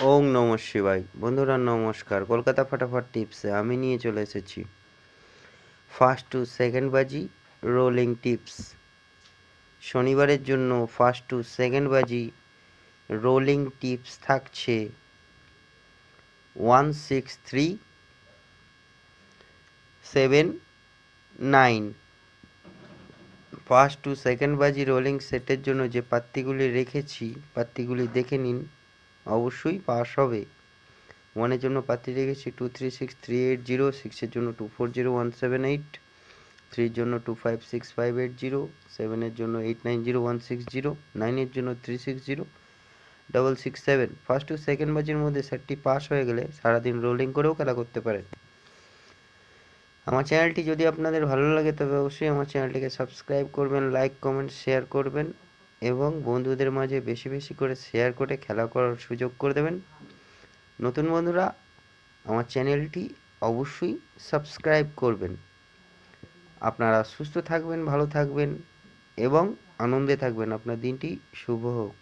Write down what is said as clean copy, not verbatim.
ওং নমঃ শিবায়। বন্ধুরা নমস্কার। কলকাতা ফাটাফাট টিপসে আমি নিয়ে চলে এসেছি ফার্স্ট টু সেকেন্ড বাজি রোলিং টিপস। শনিবারের জন্য ফার্স্ট টু সেকেন্ড বাজি রোলিং টিপস থাকছে 16379। ফার্স্ট টু সেকেন্ড বাজি রোলিং সেটের জন্য যে পাত্তিগুলি রেখেছি পাত্তিগুলি দেখে নিন, অবশ্যই পাস হবে। ওয়ানের জন্য পাত্তি রেখেছি 236380, সিক্সের জন্য 240178, থ্রির জন্য 256580, সেভেনের জন্য 890160, নাইনের জন্য 360667। ফার্স্ট টু সেকেন্ড বাজির মধ্যে সেটটি পাস হয়ে গেলে সারাদিন রোলিং করেও খেলা করতে পারেন। আমার চ্যানেলটি যদি আপনাদের ভালো লাগে তবে অবশ্যই আমার চ্যানেলটিকে সাবস্ক্রাইব করবেন, লাইক কমেন্ট শেয়ার করবেন এবং বন্ধুদের মাঝে বেশি বেশি করে শেয়ার করে খেলা করার সুযোগ করে দেবেন। নতুন বন্ধুরা আমার চ্যানেলটি অবশ্যই সাবস্ক্রাইব করবেন। আপনারা সুস্থ থাকবেন, ভালো থাকবেন এবং আনন্দে থাকবেন। আপনার দিনটি শুভ হোক।